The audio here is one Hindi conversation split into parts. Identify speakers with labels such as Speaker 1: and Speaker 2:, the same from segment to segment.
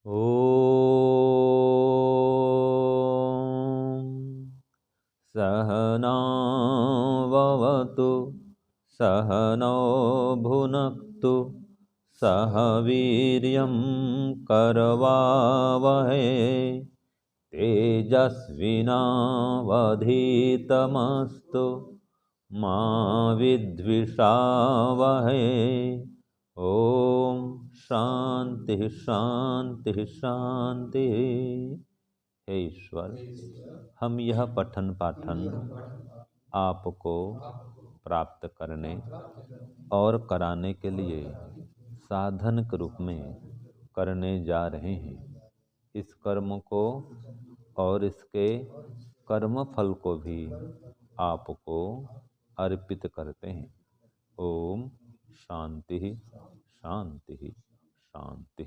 Speaker 1: ॐ सहनाववतु सहनौ भुनक्तु सह वीर्यं करवावहै तेजस्विनावधीतमस्तु मा विद्विषावहै। ओम शांति शांति शांति। हे ईश्वर, हम यह पठन पाठन आपको प्राप्त करने और कराने के लिए साधन के रूप में करने जा रहे हैं। इस कर्म को और इसके कर्म फल को भी आपको अर्पित करते हैं। ओम शांति शांति शांति।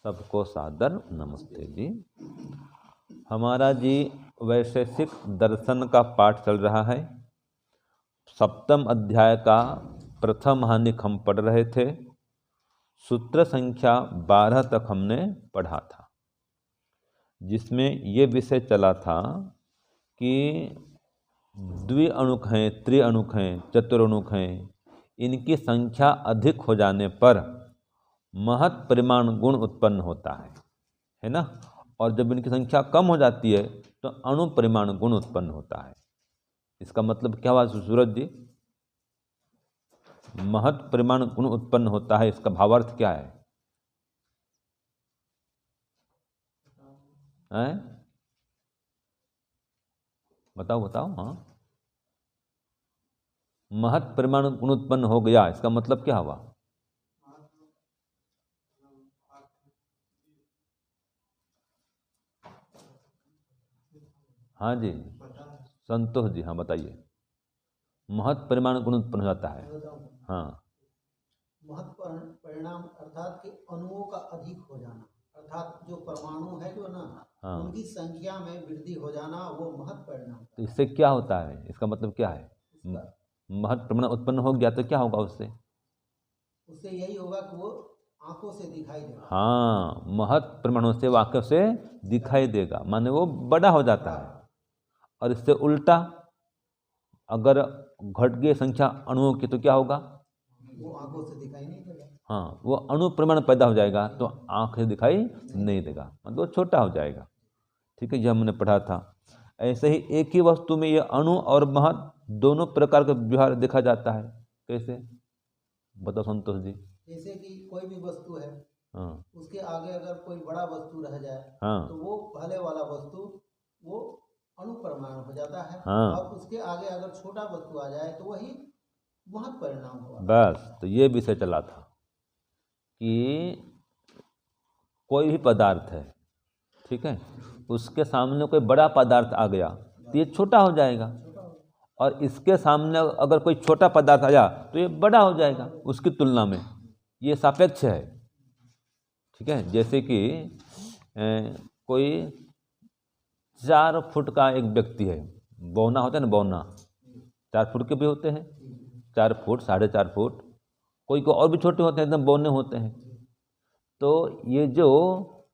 Speaker 1: सबको सादर नमस्ते जी। हमारा जी वैशेषिक दर्शन का पाठ चल रहा है। सप्तम अध्याय का प्रथम हानिक हम पढ़ रहे थे। सूत्र संख्या 12 तक हमने पढ़ा था, जिसमें ये विषय चला था कि द्विअणुक हैं, त्रिअणुक हैं, चतुर्णुक हैं, इनकी संख्या अधिक हो जाने पर महत् परिमाण गुण उत्पन्न होता है ना। और जब इनकी संख्या कम हो जाती है तो अणु परिमाण गुण उत्पन्न होता है। इसका मतलब क्या हुआ सूरज जी? महत् परिमाण गुण उत्पन्न होता है, इसका भावार्थ क्या है? बताओ बताओ। हाँ, महत् परिमाण गुण उत्पन्न हो गया, इसका मतलब क्या हुआ? हाँ जी, संतोष जी, हाँ बताइए। महत् परिमाण गुण उत्पन्न हो जाता है। हाँ,
Speaker 2: महत् परिणाम अर्थात कि अणुओं का अधिक हो जाना, अर्थात जो परमाणु है जो ना,
Speaker 1: हाँ,
Speaker 2: उनकी संख्या में वृद्धि हो जाना, वो महत् परिणाम।
Speaker 1: तो इससे क्या होता है? इसका मतलब क्या है? महत् परिमाण उत्पन्न हो गया तो क्या होगा उससे?
Speaker 2: उससे यही होगा कि वो आंखों से दिखाई देगा।
Speaker 1: हाँ, महत् परिमाणों से वाक्य से दिखाई देगा, माने वो बड़ा हो जाता है। और इससे उल्टा अगर घट गई संख्या अणुओं की तो क्या होगा?
Speaker 2: वो आंखों से दिखाई नहीं देगा।
Speaker 1: हाँ, वो अणु परिमाण पैदा हो जाएगा तो आँख से दिखाई नहीं देगा, मतलब वो छोटा हो जाएगा। ठीक है, यह हमने पढ़ा था। ऐसे ही एक ही वस्तु में ये अणु और महत् दोनों प्रकार का व्यवहार देखा जाता है। कैसे बताओ संतोष जी?
Speaker 2: जैसे कि कोई भी वस्तु है,
Speaker 1: हाँ
Speaker 2: उसके आगे अगर कोई बड़ा वस्तु रह जाए,
Speaker 1: हाँ
Speaker 2: तो वो पहले वाला वस्तु वो अणु परमाणु हो जाता है।
Speaker 1: हाँ,
Speaker 2: और उसके आगे अगर छोटा वस्तु आ जाए तो वही महत् परिणाम होगा।
Speaker 1: बस तो ये विषय चला था कि कोई भी पदार्थ है, ठीक है, उसके सामने कोई बड़ा पदार्थ आ गया तो ये छोटा हो जाएगा, और इसके सामने अगर कोई छोटा पदार्थ आया तो ये बड़ा हो जाएगा उसकी तुलना में। ये सापेक्ष है। ठीक है, जैसे कि कोई 4 फुट का एक व्यक्ति है, बौना होता है ना, बौना 4 फुट के भी होते हैं, 4 फुट, 4.5 फुट, कोई को और भी छोटे होते हैं, एकदम बौने होते हैं। तो ये जो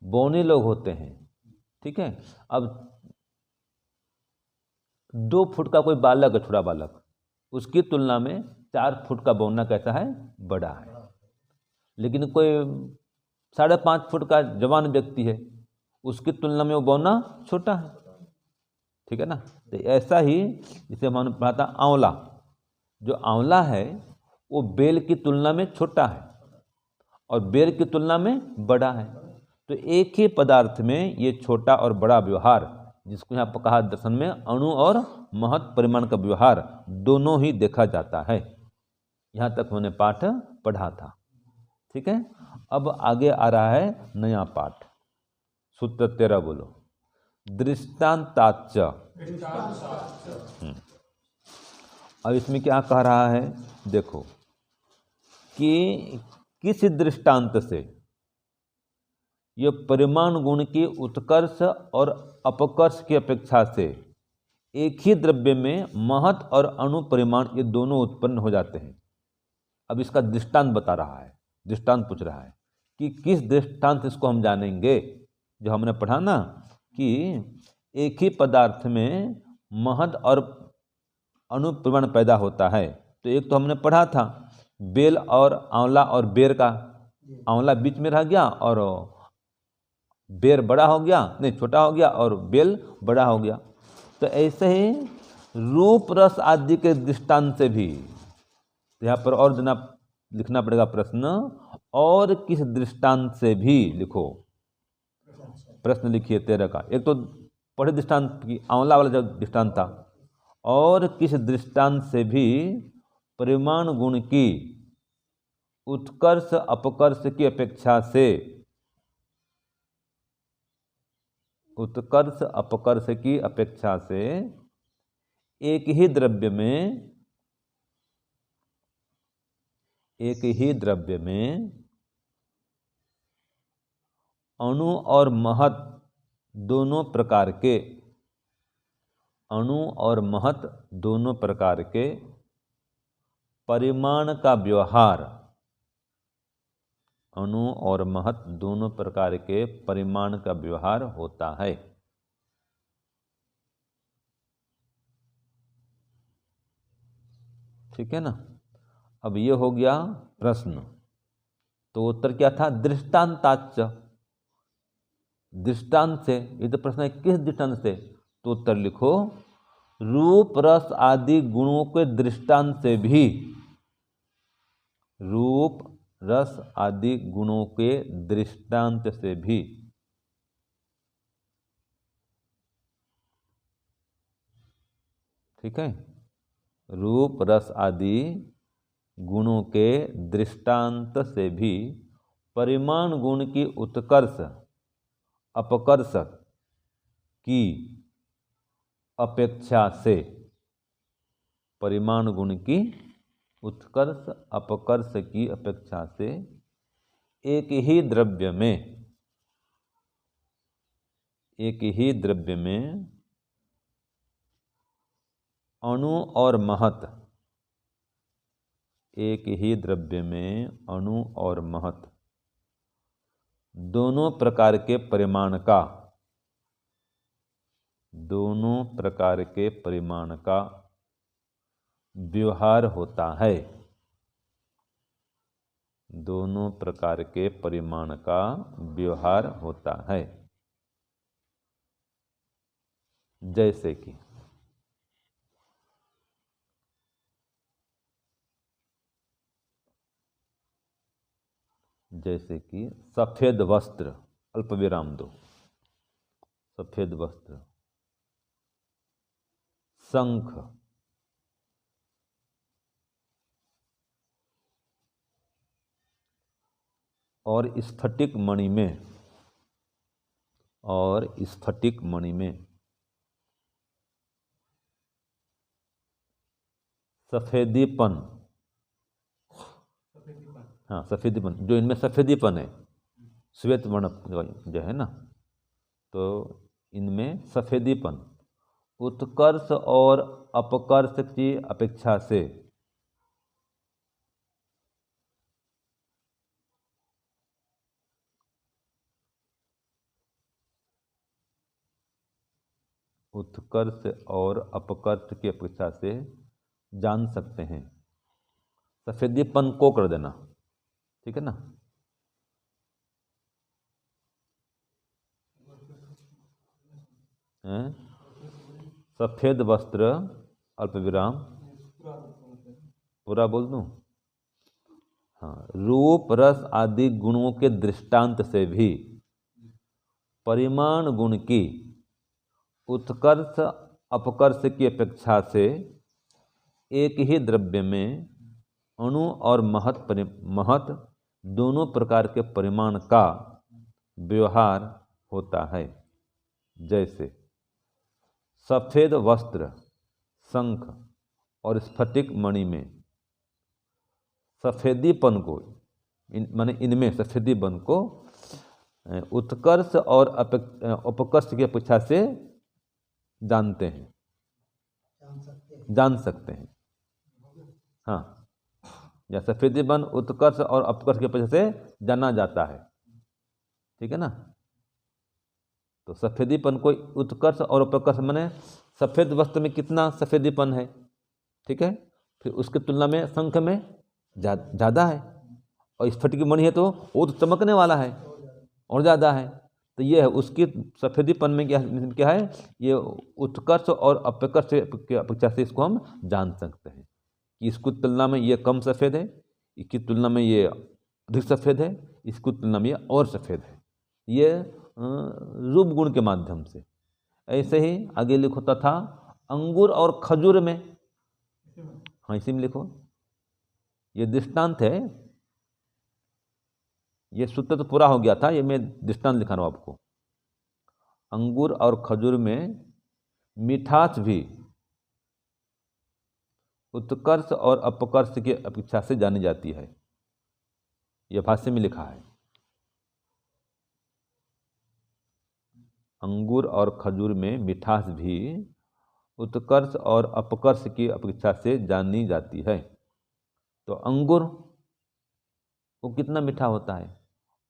Speaker 1: बौने लोग होते हैं, ठीक है, अब 2 फुट का कोई बालक है, छोटा बालक, उसकी तुलना में 4 फुट का बौना कैसा है? बड़ा है। लेकिन कोई 5.5 फुट का जवान व्यक्ति है, उसकी तुलना में वो बौना छोटा है। ठीक है ना। तो ऐसा ही जिसे हमने पढ़ा था आंवला, जो आंवला है वो बेल की तुलना में छोटा है और बेर की तुलना में बड़ा है। तो एक ही पदार्थ में ये छोटा और बड़ा व्यवहार, जिसको यहाँ पर कहा दर्शन में अणु और महत् परिमाण का व्यवहार दोनों ही देखा जाता है। यहाँ तक मैंने पाठ पढ़ा था। ठीक है, अब आगे आ रहा है नया पाठ। सूत्र 13 बोलो। दृष्टांताच्च। अब इसमें क्या कह रहा है देखो, कि किस दृष्टांत से ये परिमाण गुण की उत्कर्ष और अपकर्ष की अपेक्षा से एक ही द्रव्य में महत् और अणु परिमाण ये दोनों उत्पन्न हो जाते हैं। अब इसका दृष्टांत बता रहा है, दृष्टांत पूछ रहा है कि किस दृष्टांत इसको हम जानेंगे। जो हमने पढ़ा ना कि एक ही पदार्थ में महद और अनुप्रमाण पैदा होता है। तो एक तो हमने पढ़ा था बेल और आंवला और बेर का, आंवला बीच में रह गया और बेर बड़ा हो गया, नहीं छोटा हो गया और बेल बड़ा हो गया। तो ऐसे ही रूप रस आदि के दृष्टांत से भी यहाँ पर और देना लिखना पड़ेगा प्रश्न, और किस दृष्टांत से भी लिखो। प्रश्न लिखिए 13 का। एक तो पढ़े दृष्टांत की आंवला वाला जो दृष्टांत था, और किस दृष्टांत से भी परिमाण गुण की उत्कर्ष अपकर्ष की अपेक्षा से, उत्कर्ष अपकर्ष की अपेक्षा से एक ही द्रव्य में अणु और महत दोनों प्रकार के, अणु और महत दोनों प्रकार के परिमाण का व्यवहार, अणु और महत दोनों प्रकार के परिमाण का व्यवहार होता है। ठीक है ना। अब ये हो गया प्रश्न। तो उत्तर क्या था? दृष्टांताच्च, दृष्टांत से। ये तो प्रश्न है किस दृष्टांत से, तो उत्तर लिखो रूप रस आदि गुणों के दृष्टांत से भी, रूप रस आदि गुणों के दृष्टांत से भी। ठीक है, रूप रस आदि गुणों के दृष्टांत से भी परिमाण गुण की उत्कर्ष अपकर्ष की अपेक्षा से, परिमाण गुण की उत्कर्ष अपकर्ष की अपेक्षा से एक ही द्रव्य में अणु और महत, एक ही द्रव्य में अणु और महत दोनों प्रकार के परिमाण का, दोनों प्रकार के परिमाण का व्यवहार होता है, दोनों प्रकार के परिमाण का व्यवहार होता है। जैसे कि सफेद वस्त्र, अल्प विराम दो, सफेद वस्त्र, शंख, और स्फटिक मणि में, और स्फटिक मणि में सफेदीपन, हाँ सफेदीपन, जो इनमें सफेदीपन है, श्वेत वर्ण जो है ना, तो इनमें सफेदीपन उत्कर्ष और अपकर्ष की अपेक्षा से उत्कर्ष और अपकर्ष की अपेक्षा से जान सकते हैं। सफेदीपन को कर देना, ठीक है ना। सफेद वस्त्र अल्प विराम, पूरा बोल दूं? हाँ, रूप रस आदि गुणों के दृष्टांत से भी परिमाण गुण की उत्कर्ष अपकर्ष की अपेक्षा से एक ही द्रव्य में अणु और महत दोनों प्रकार के परिमाण का व्यवहार होता है। जैसे सफेद वस्त्र, शंख और स्फटिक मणि में सफेदीपन को, माने इनमें सफेदीपन को उत्कर्ष और अपकर्ष की अपेक्षा से जानते हैं, जान सकते हैं। हाँ, या सफेदीपन उत्कर्ष और अपकर्ष की अपेक्षा से जाना जाता है। ठीक है ना। तो सफेदीपन को उत्कर्ष और अपकर्ष माने सफ़ेद वस्त्र में कितना सफेदीपन है, ठीक है, फिर उसकी तुलना में शंख में ज़्यादा है, और स्फटिक मणि है तो वो तो चमकने वाला है और ज़्यादा है। तो ये है उसकी सफेदीपन में क्या है, ये उत्कर्ष और अपकर्ष की अपेक्षा से इसको हम जान सकते हैं कि इसकी तुलना में ये कम सफ़ेद है, इसकी तुलना में ये अधिक सफ़ेद है, इसकी तुलना में ये और सफ़ेद है, ये रूप गुण के माध्यम से। ऐसे ही आगे लिखो तथा अंगूर और खजूर में, हाँ इसी में लिखो, ये दृष्टांत है, ये सूत्र तो पूरा हो गया था, ये मैं दृष्टांत लिखा रहा हूँ आपको। अंगूर और खजूर में मिठास भी उत्कर्ष और अपकर्ष की अपेक्षा से जानी जाती है, यह भाष्य में लिखा है। अंगूर और खजूर में मिठास भी उत्कर्ष और अपकर्ष की अपेक्षा से जानी जाती है। तो अंगूर वो कितना मीठा होता है,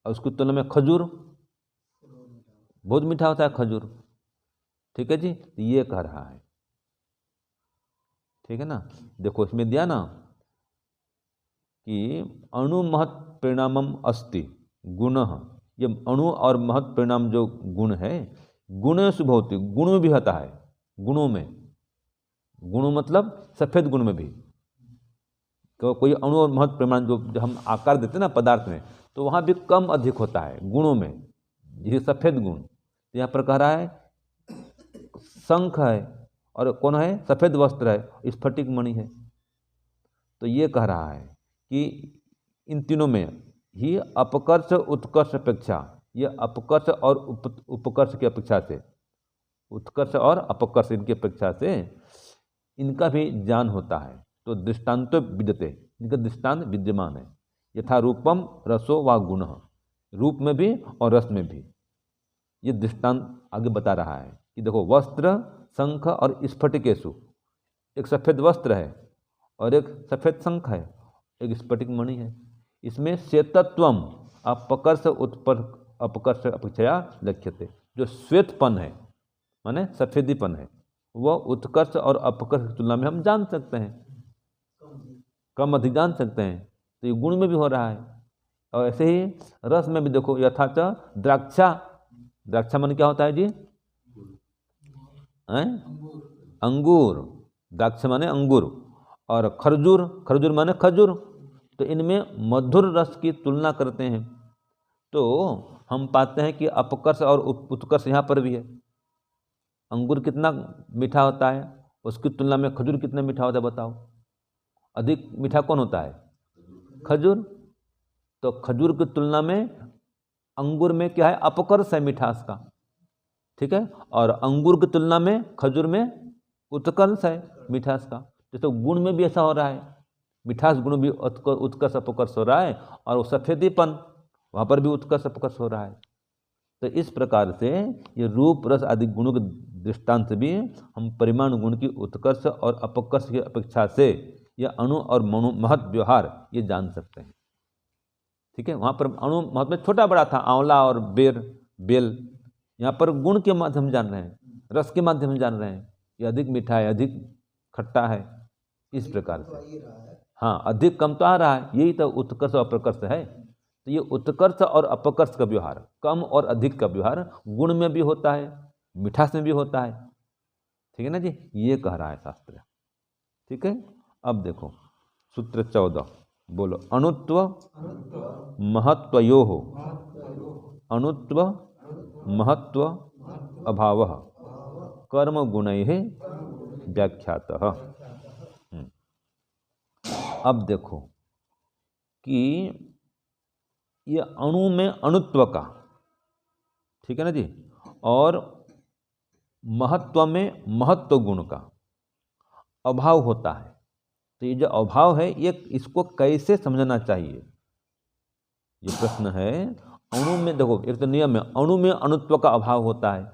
Speaker 1: और उसकी तुलना में खजूर बहुत मीठा होता है खजूर, ठीक है जी। तो ये कह रहा है, ठीक है ना। देखो इसमें दिया ना कि अणु महत् परिणामम अस्ति गुणः, ये अणु और महत् परिणाम जो गुण है, गुण शुभ होती, गुण में भी होता है, गुणों में, गुण मतलब सफ़ेद गुण में भी, तो कोई अणु और महत् परिमाण जो हम आकार देते हैं ना पदार्थ में, तो वहाँ भी कम अधिक होता है गुणों में, ये सफ़ेद गुण। यहाँ पर कह रहा है शंख है और कौन है, सफ़ेद वस्त्र है, स्फटिक मणि है। तो ये कह रहा है कि इन तीनों में ही अपकर्ष उत्कर्ष अपेक्षा, ये अपकर्ष और उपकर्ष की अपेक्षा से, उत्कर्ष और अपकर्ष इनकी अपेक्षा से इनका भी ज्ञान होता है। तो दृष्टांतो विद्यते, इनका दृष्टांत विद्यमान है। यथा रूपम रसो व गुण, रूप में भी और रस में भी, ये दृष्टांत आगे बता रहा है कि देखो वस्त्र शंख और स्फटिकेशु, एक सफ़ेद वस्त्र है और एक सफ़ेद शंख है, एक स्फटिक मणि है, इसमें श्वेतत्वम अपकर्ष अपकर्ष अपेक्षया लक्ष्यते, जो श्वेतपन है माने सफ़ेदीपन है, वह उत्कर्ष और अपकर्ष की तुलना में हम जान सकते हैं, कम अधिक जान सकते हैं। तो ये गुण में भी हो रहा है। और ऐसे ही रस में भी देखो, यथाच द्राक्षा, द्राक्षा मन क्या होता है जी, अंगूर, द्राक्ष माने अंगूर, और खरजूर, खरजूर माने खजूर। तो इनमें मधुर रस की तुलना करते हैं तो हम पाते हैं कि अपकर्ष और उत्कर्ष यहाँ पर भी है। अंगूर कितना मीठा होता है, उसकी तुलना में खजूर कितना मीठा होता है बताओ, अधिक मीठा कौन होता है, खजूर। तो खजूर की तुलना में अंगूर में क्या है, अपकर्ष है मिठास का, ठीक है, और अंगूर की तुलना में खजूर में उत्कर्ष है मिठास का। तो गुण में भी ऐसा हो रहा है, मिठास गुण भी उत्कर्ष अपकर्ष हो रहा है, और सफ़ेदीपन वहाँ पर भी उत्कर्ष अपकर्ष हो रहा है। तो इस प्रकार से ये रूप रस आदि गुणों के दृष्टांत भी हम परिमाण गुण की उत्कर्ष और अपकर्ष की अपेक्षा से यह अणु और महत् व्यवहार ये जान सकते हैं, ठीक है। वहाँ पर अणु महत् में छोटा बड़ा था, आंवला और बेल, यहाँ पर गुण के माध्यम जान रहे हैं, रस के माध्यम जान रहे हैं, ये अधिक मीठा है, अधिक खट्टा है, इस प्रकार से। हाँ, अधिक कम तो आ रहा है, यही तो उत्कर्ष और अपकर्ष है। तो ये उत्कर्ष और अपकर्ष का व्यवहार, कम और अधिक का व्यवहार गुण में भी होता है, मिठास में भी होता है, ठीक है ना जी। ये कह रहा है शास्त्र, ठीक है। अब देखो सूत्र 14, बोलो, अणुत्व महत्वयोः, अणुत्व महत्व अभावः कर्म गुणैः व्याख्यातः। अब देखो कि ये अणु में अणुत्व का, ठीक है ना जी, और महत्व में महत्व गुण का अभाव होता है। तो ये जो अभाव है ये इसको कैसे समझना चाहिए, ये प्रश्न है। अणु में देखो, एक तो नियम है, अणु में अणुत्व का अभाव होता है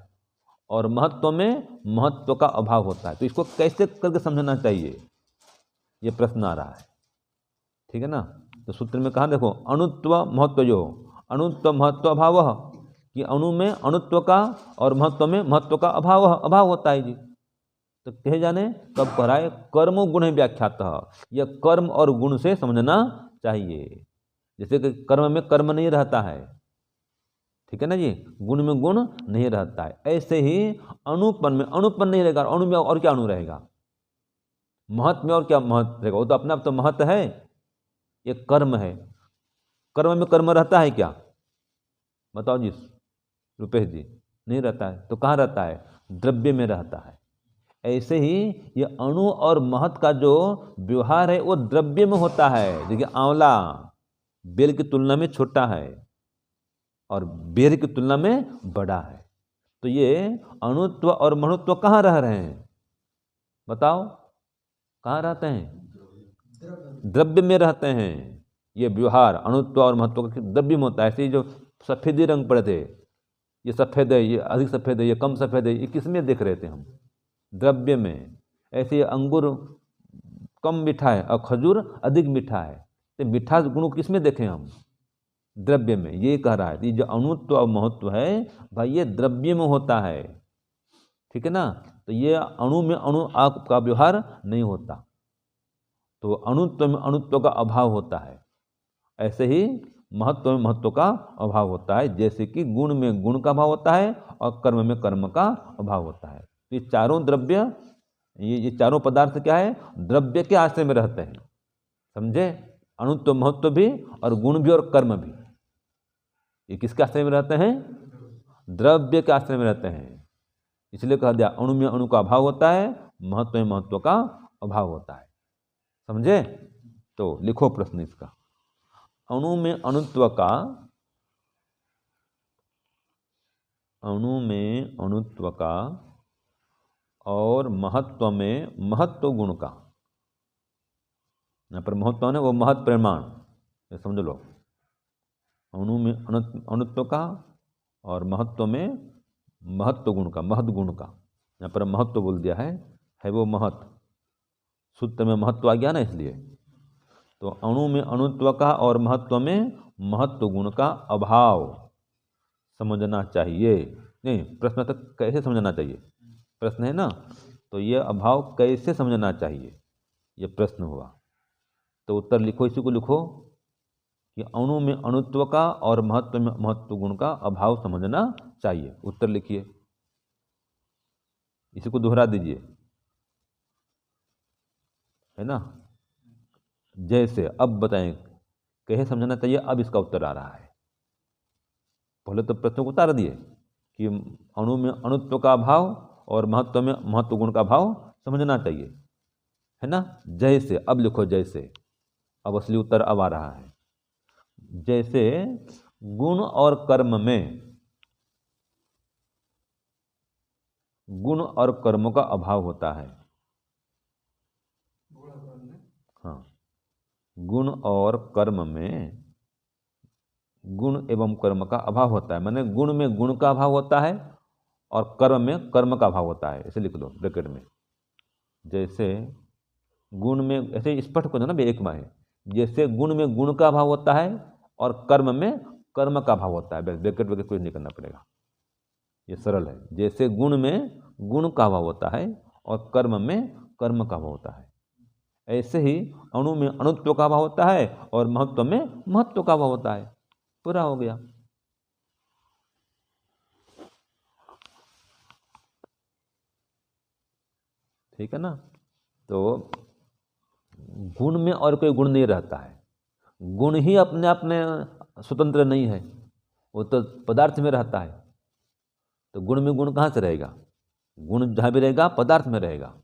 Speaker 1: और महत्व में महत्व का अभाव होता है, तो इसको कैसे करके समझना चाहिए, ये प्रश्न आ रहा है, ठीक है ना। तो सूत्र में कहा देखो, अणुत्व महत्व जो, अणुत्व महत्व अभाव, कि अणु में अणुत्व का और महत्व में महत्व का अभाव होता है जी। तो कहे जाने कब कह रहा है कर्म गुण व्याख्यातः, यह कर्म और गुण से समझना चाहिए। जैसे कि कर्म में कर्म नहीं रहता है, ठीक है ना जी, गुण में गुण नहीं रहता है, ऐसे ही अणुपन में अणुपन नहीं रहेगा। अणु में और क्या अणु रहेगा, महत्व में और क्या महत्व रहेगा, वो तो अपना तो महत्व है, ये कर्म है। कर्म में कर्म रहता है क्या, बताओ जी रुपेश जी, नहीं रहता है। तो कहाँ रहता है, द्रव्य में रहता है। ऐसे ही ये अणु और महत्व का जो व्यवहार है वो द्रव्य में होता है। देखिए आंवला बेल की तुलना में छोटा है और बेर की तुलना में बड़ा है। तो ये अणुत्व और महत्व कहाँ रह रहे हैं, बताओ कहाँ रहते हैं, द्रव्य में रहते हैं। ये व्यवहार अणुत्व और महत्व का द्रव्य में होता है। ऐसे ही जो सफ़ेदी रंग पड़े थे, ये सफ़ेद है, ये अधिक सफ़ेद है, ये कम सफ़ेद है, ये किस में देख रहे थे हम, द्रव्य में। ऐसे अंगूर कम मीठा है और खजूर अधिक मीठा है, तो मिठास गुण किस में देखें हम, द्रव्य में। ये कह रहा है, ये जो अणुत्व और महत्व है भाई ये द्रव्य में होता है, ठीक है ना। तो ये अणु में अणु का व्यवहार नहीं होता, तो अणुत्व में अणुत्व का अभाव होता है। ऐसे ही महत्व में महत्व का अभाव होता है, जैसे कि गुण में गुण का अभाव होता है और कर्म में कर्म का अभाव होता है। ये चारों द्रव्य, ये चारों पदार्थ क्या है, द्रव्य के आश्रय में रहते हैं, समझे। अणुत्व महत्व भी और गुण भी और कर्म भी, ये किसके आश्रय में रहते हैं, द्रव्य के आश्रय में रहते हैं। इसलिए कह दिया अणु में अणु का अभाव होता है, महत्व में महत्व का अभाव होता है, समझे। तो लिखो प्रश्न इसका, अणु में अणुत्व का, अणु में अणुत्व का और महत्व में महत्व गुण का, यहाँ पर महत्व है वो महत्व परिमाण, ये समझ लो। अणु में अणुत्व का और महत्व में महत्व गुण का, महत्व गुण का, यहाँ पर महत्व बोल दिया है वो महत्व, सूत्र में महत्व आ गया ना, इसलिए। तो अणु में अणुत्व का और महत्व में महत्व गुण का अभाव समझना चाहिए। नहीं, प्रश्न तक कैसे समझना चाहिए, प्रश्न है ना। तो ये अभाव कैसे समझना चाहिए, ये प्रश्न हुआ। तो उत्तर लिखो, इसी को लिखो कि अणु में अणुत्व का और महत्व में महत्व गुण का अभाव समझना चाहिए। उत्तर लिखिए, इसी को दोहरा दीजिए, है ना। जैसे अब बताएं कैसे समझना चाहिए, अब इसका उत्तर आ रहा है। पहले तो प्रश्न को उतार दिए कि अणु में अणुत्व का अभाव और महत्व में महत्व गुण का अभाव समझना चाहिए, है ना। जैसे अब लिखो, जैसे अब असली उत्तर अब आ रहा है। जैसे गुण और कर्म में, गुण और कर्म का अभाव होता है, हाँ, गुण और कर्म में गुण एवं कर्म का अभाव होता है, माने गुण में गुण का अभाव होता है और कर्म में कर्म का अभाव होता है। ऐसे लिख लो ब्रैकेट में, जैसे गुण में, ऐसे स्पष्ट कर दो ना एक में, जैसे गुण में गुण का अभाव होता है और कर्म में कर्म का अभाव होता है। ब्रैकेट वगैरह कुछ नहीं करना पड़ेगा, ये सरल है। जैसे गुण में गुण का अभाव होता है और कर्म में कर्म का अभाव होता है, ऐसे ही अणु में अणुत्व का अभाव होता है और महत्व में महत्व का अभाव होता है। पूरा हो गया। ठीक है ना। तो गुण में और कोई गुण नहीं रहता है, गुण ही अपने आप में स्वतंत्र नहीं है, वो तो पदार्थ में रहता है। तो गुण में गुण कहाँ से रहेगा, गुण जहाँ भी रहेगा पदार्थ में रहेगा,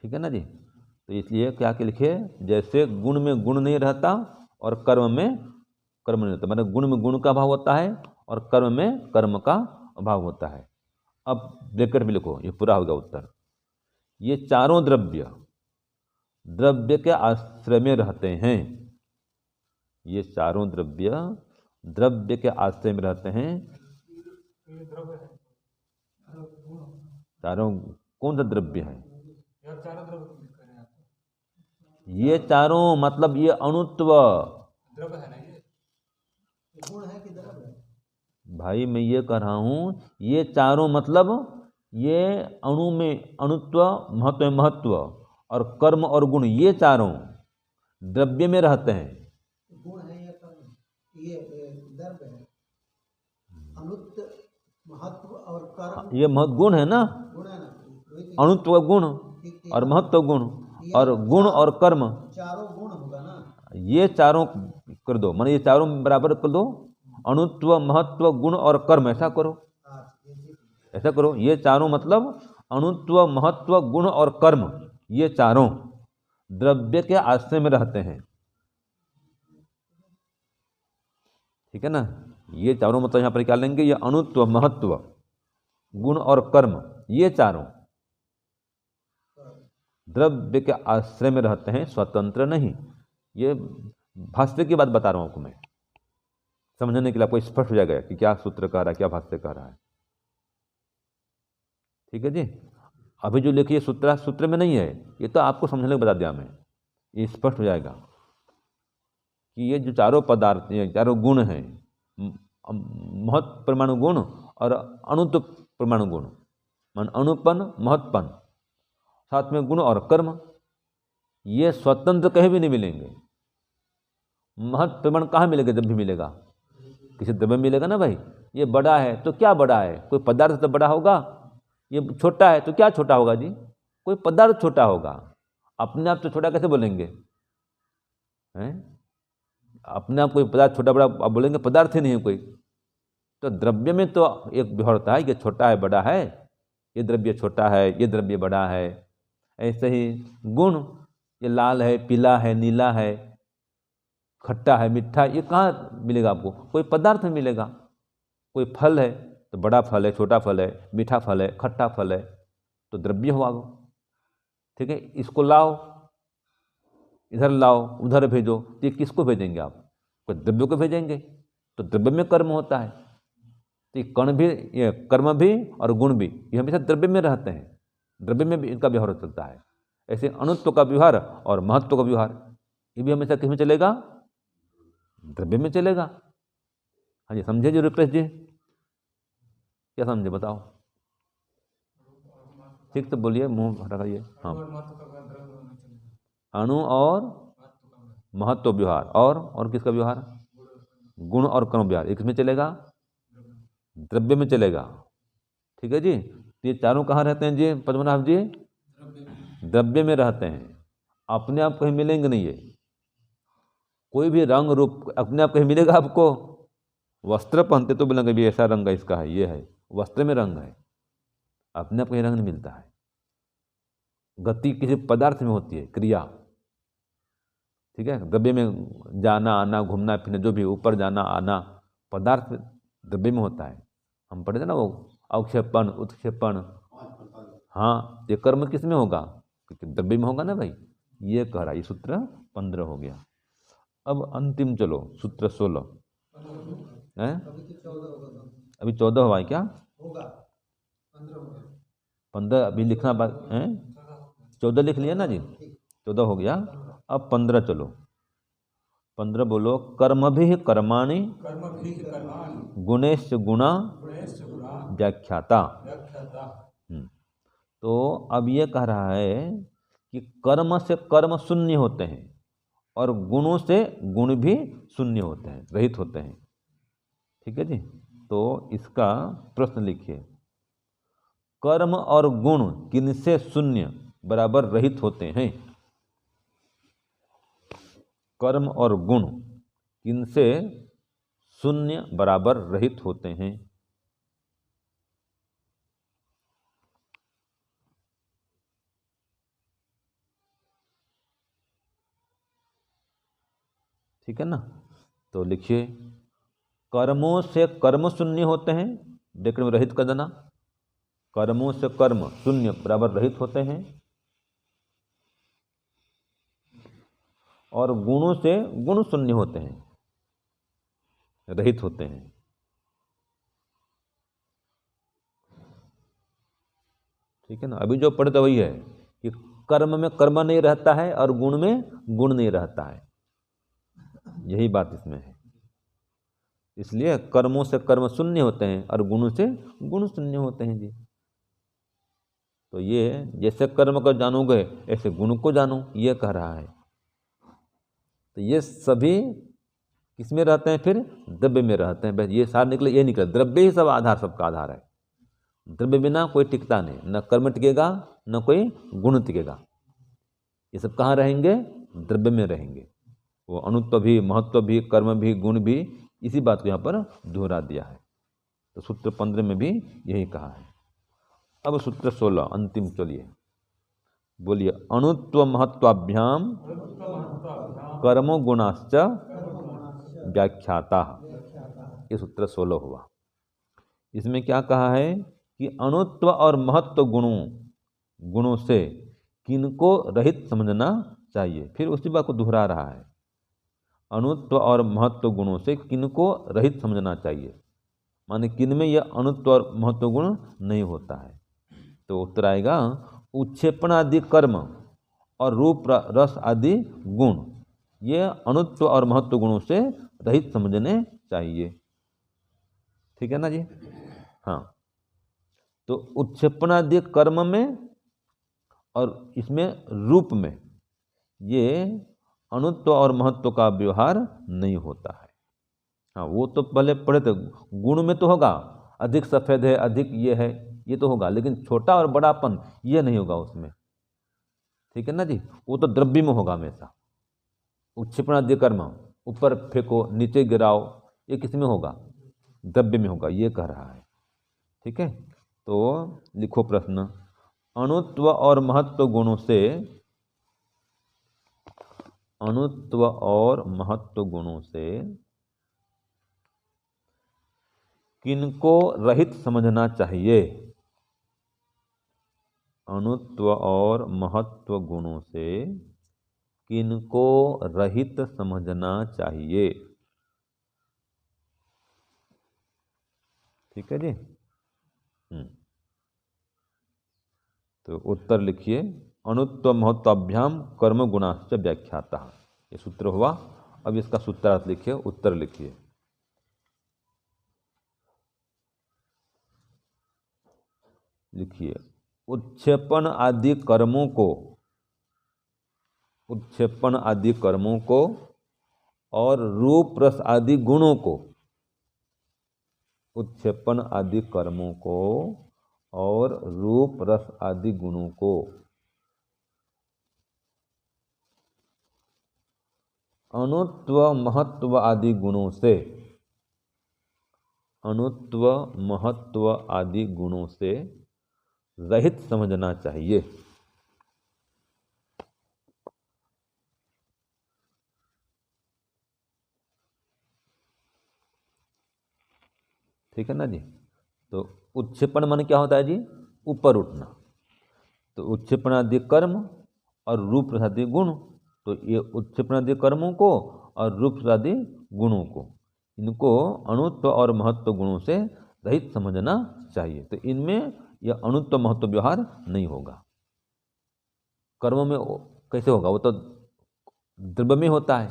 Speaker 1: ठीक है ना जी। तो इसलिए क्या के लिखे, जैसे गुण में गुण नहीं रहता और कर्म में कर्म नहीं रहता, मतलब गुण में गुण का अभाव होता है और कर्म में कर्म का अभाव होता है। अब ब्रैकेट में लिखो, ये पूरा होगा उत्तर। ये चारों द्रव्य द्रव्य के आश्रय में रहते हैं, ये चारों द्रव्य द्रव्य के आश्रय में रहते हैं। चारों कौन सा द्रव्य है, ये चारों मतलब ये अणुत्व
Speaker 2: गुण है कि द्रव्य है,
Speaker 1: भाई मैं ये कह रहा हूँ, ये चारों मतलब ये अणु में अणुत्व, महत्व में महत्व और कर्म और गुण, ये चारों द्रव्य में रहते हैं।
Speaker 2: गुण है या कर्म, ये द्रव्य है। अणुत्व, महत्व और कर्म,
Speaker 1: ये गुण है ना,
Speaker 2: गुण है ना,
Speaker 1: अणुत्व गुण और महत्व गुण और गुण और कर्म,
Speaker 2: चारों गुण होगा ना।
Speaker 1: ये चारों कर दो, माने ये चारों बराबर कर दो, अणुत्व, महत्व, गुण और कर्म, ऐसा करो, ऐसा करो। ये चारों मतलब अणुत्व, महत्व, गुण और कर्म, ये चारों द्रव्य के आश्रय में रहते हैं। ठीक है ना, ये चारों मतलब यहाँ पर क्या लेंगे, ये अणुत्व, महत्व, गुण और कर्म, ये चारों द्रव्य के आश्रय में रहते हैं, स्वतंत्र नहीं। ये भाष्य की बात बता रहा हूँ आपको मैं, समझने के लिए आपको स्पष्ट हो जाएगा कि क्या सूत्र कह रहा है, क्या भाष्य कह रहा है। ठीक है जी। अभी जो लिखिए सूत्र में नहीं है, ये तो आपको समझने को बता दिया मैं, ये स्पष्ट हो जाएगा कि ये जो चारों पदार्थ, ये चारों गुण हैं, महत्व परमाणु गुण और अणुत्व परमाणु गुण, मान अणुपन, महत्वपन, साथ में गुण और कर्म, ये स्वतंत्र कहीं भी नहीं मिलेंगे। महत्व प्रमाण कहाँ मिलेगा, जब भी मिलेगा किसी द्रव्य में मिलेगा ना भाई। ये बड़ा है तो क्या बड़ा है, कोई पदार्थ तो बड़ा होगा। ये छोटा है तो क्या छोटा होगा जी, कोई पदार्थ छोटा होगा। अपने आप तो छोटा कैसे बोलेंगे हैं, अपने आप कोई पदार्थ छोटा बड़ा आप बोलेंगे, पदार्थ ही नहीं है कोई। तो द्रव्य में तो एक व्यवहार होता है, ये छोटा है बड़ा है, ये द्रव्य छोटा है, ये द्रव्य बड़ा है। ऐसे ही गुण, ये लाल है, पीला है, नीला है, खट्टा है, मीठा, ये कहाँ मिलेगा आपको, कोई पदार्थ में मिलेगा। कोई फल है तो बड़ा फल है, छोटा फल है, मीठा फल है, खट्टा फल है, तो द्रव्य हुआ वो। ठीक है, इसको लाओ, इधर लाओ, उधर भेजो, तो ये किसको भेजेंगे आप, कोई द्रव्य को भेजेंगे, तो द्रव्य में कर्म होता है। तो ये कण भी, ये कर्म भी और गुण भी, ये हमेशा द्रव्य में रहते हैं, द्रव्य में भी इनका व्यवहार चलता है। ऐसे अणुत्व का व्यवहार और महत्व का व्यवहार, ये भी हमेशा किस में चलेगा, द्रव्य में चलेगा। हाँ जी, समझे जी रुपेश जी, क्या समझे बताओ, ठीक तो बोलिए, मुंह हटाइए। हाँ, अणु और महत्व व्यवहार और किसका व्यवहार, गुण और कर्म व्यवहार, एक में चलेगा, द्रव्य में चलेगा। ठीक है जी। तो ये चारों कहाँ रहते हैं जी पद्मनाभ जी, द्रव्य में रहते हैं, अपने आप कहीं मिलेंगे नहीं। ये कोई भी रंग रूप अपने आप कहीं मिलेगा आपको, वस्त्र पहनते तो बोलेंगे भी ऐसा रंग है इसका है, ये है, वस्त्र में रंग है, अपने आप कहीं रंग नहीं मिलता है। गति किसी पदार्थ में होती है, क्रिया। ठीक है, द्रव्य में जाना आना, घूमना फिरना, जो भी ऊपर जाना आना, पदार्थ द्रव्य में होता है। हम पढ़े थे ना वो अवक्षेपण, उत्क्षेपण, हाँ, ये कर्म किस में होगा, क्योंकि द्रव्य में होगा ना भाई। ये कह रहा है, ये सूत्र 15 हो गया। अब अंतिम चलो, सूत्र 16 है, अभी 14 हुआ है क्या, 15 अभी लिखना बात है, 14 लिख लिया ना जी, 14 हो गया। अब 15 चलो, 15 बोलो, कर्म भी कर्माणि गुणेश गुणा व्याख्याता। तो अब ये कह रहा है कि कर्म से कर्म शून्य होते हैं और गुणों से गुण भी शून्य होते हैं, रहित होते हैं। ठीक है जी। तो इसका प्रश्न लिखिए, कर्म और गुण किनसे शून्य बराबर रहित होते हैं, कर्म और गुण किनसे शून्य बराबर रहित होते हैं। ठीक है ना, तो लिखिए, कर्मों से कर्म शून्य होते हैं, ब्रैकेट में रहित कर देना, कर्मों से कर्म शून्य बराबर रहित होते हैं, और गुणों से गुण शून्य होते हैं, रहित होते हैं। ठीक है ना, अभी जो पढ़ते वही है कि कर्म में कर्म नहीं रहता है और गुण में गुण नहीं रहता है, यही बात इसमें है। इसलिए कर्मों से कर्म शून्य होते हैं और गुणों से गुण शून्य होते हैं जी। तो ये जैसे कर्म को जानोगे ऐसे गुण को जानो, ये कह रहा है। तो ये सभी किस में रहते हैं? फिर द्रव्य में रहते हैं। बस ये सार निकले, ये निकले द्रव्य ही सब आधार, सबका आधार है। द्रव्य बिना कोई टिकता नहीं, न कर्म टिकेगा न कोई गुण टिकेगा। ये सब कहाँ रहेंगे? द्रव्य में रहेंगे। वो अणुत्व भी, महत्व भी, कर्म भी, गुण भी, इसी बात को यहाँ पर दोहरा दिया है। तो सूत्र 15 में भी यही कहा है। अब सूत्र 16 अंतिम, चलिए बोलिए। अणुत्व महत्वाभ्याम कर्मो गुणाश्च व्याख्याता। ये सूत्र 16 हुआ। इसमें क्या कहा है कि अणुत्व और महत्व गुणों से किनको रहित समझना चाहिए। फिर उसी बात को दोहरा रहा है। अणुत्व और महत्व गुणों से किनको रहित समझना चाहिए, माने किन में यह अणुत्व और महत्व गुण नहीं होता है। तो उत्तर आएगा उत्क्षेपण आदि कर्म और रूप रस आदि गुण, ये अणुत्व और महत्व गुणों से रहित समझने चाहिए। ठीक है ना जी? हाँ, तो उत्क्षेपण आदि कर्म में और इसमें रूप में ये अणुत्व और महत्व का व्यवहार नहीं होता है। हाँ, वो तो पहले पढ़े थे। गुण में तो होगा, अधिक सफ़ेद है, अधिक ये है, ये तो होगा, लेकिन छोटा और बड़ापन ये नहीं होगा उसमें। ठीक है ना जी? वो तो द्रव्य में होगा हमेशा। उत्क्षेपण आदि कर्म, ऊपर फेंको नीचे गिराओ, ये किस में होगा? द्रव्य में होगा, ये कह रहा है। ठीक है, तो लिखो प्रश्न। अणुत्व और महत्व गुणों से, अणुत्व और महत्व गुणों से किनको रहित समझना चाहिए? अणुत्व और महत्व गुणों से किनको रहित समझना चाहिए? ठीक है जी? तो उत्तर लिखिए। अणुत्व महत्वाभ्याम कर्म गुणाश्च व्याख्याता, ये सूत्र हुआ। अब इसका सूत्रार्थ लिखिए, उत्तर लिखिए। लिखिए, उत्क्षेपण आदि कर्मों को, उत्क्षेपण आदि कर्मों को और रूप रस आदि गुणों को, उत्क्षेपण आदि कर्मों को और रूप रस आदि गुणों को अणुत्व महत्व आदि गुणों से, अणुत्व महत्व आदि गुणों से रहित समझना चाहिए। ठीक है ना जी? तो उत्क्षेपण मन क्या होता है जी? ऊपर उठना। तो उत्क्षेपण आदि कर्म और रूप आदि गुण, तो ये उत्क्षेपण आदि कर्मों को और रूप आदि गुणों को, इनको अणुत्व और महत्व गुणों से रहित समझना चाहिए। तो इनमें यह अणुत्व महत्व व्यवहार नहीं होगा। कर्म में कैसे होगा? वो तो द्रव्य में होता है,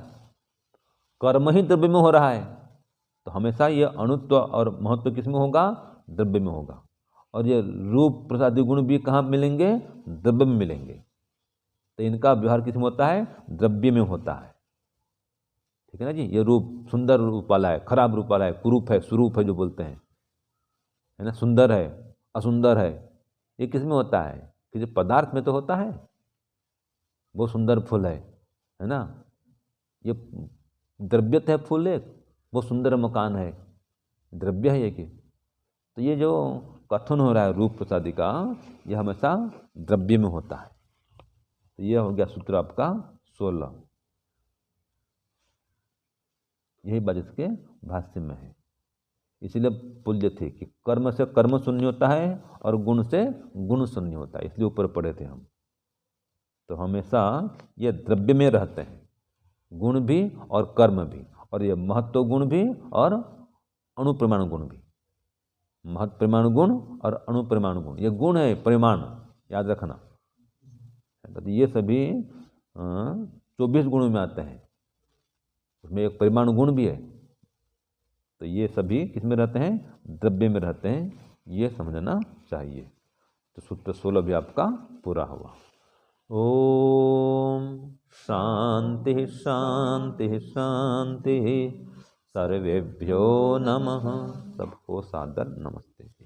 Speaker 1: कर्म ही द्रव्य में हो रहा है। तो हमेशा ये अणुत्व और महत्व किस में होगा? द्रव्य में होगा। और ये रूप प्रसादी गुण भी कहाँ मिलेंगे? द्रव्य में मिलेंगे। तो इनका व्यवहार किस में होता है? द्रव्य में होता है। ठीक है ना जी? ये रूप सुंदर रूप वाला है, खराब रूप वाला है, कुरूप है, स्वरूप है जो बोलते हैं, है ना? सुंदर है, असुंदर है, ये किस में होता है? किसी पदार्थ में तो होता है। वो सुंदर फूल है ना? ये द्रव्य है फूल, एक वो सुंदर मकान है, द्रव्य है ये कि। तो ये जो कथन हो रहा है रूप प्रसादी का, यह हमेशा द्रव्य में होता है। तो यह हो गया सूत्र आपका 16। यही बात इसके भाष्य में है। इसीलिए बोले थे कि कर्म से कर्म शून्य होता है और गुण से गुण शून्य होता है, इसलिए ऊपर पढ़े थे हम। तो हमेशा ये द्रव्य में रहते हैं, गुण भी और कर्म भी, और ये महत्व गुण भी और अणुपरिमाण गुण भी। महत्व परिमाण गुण और अणुपरिमाण गुण, ये गुण है, परिमाण याद रखना। तो ये सभी 24 गुणों में आते हैं। उसमें एक परिमाण गुण भी है। तो ये सभी किस में रहते हैं? द्रव्य में रहते हैं, ये समझना चाहिए। तो सूत्र 16 भी आपका पूरा हुआ। ओम शांति शांति शांति। सर्वेभ्यो नमः। सबको सादर नमस्ते।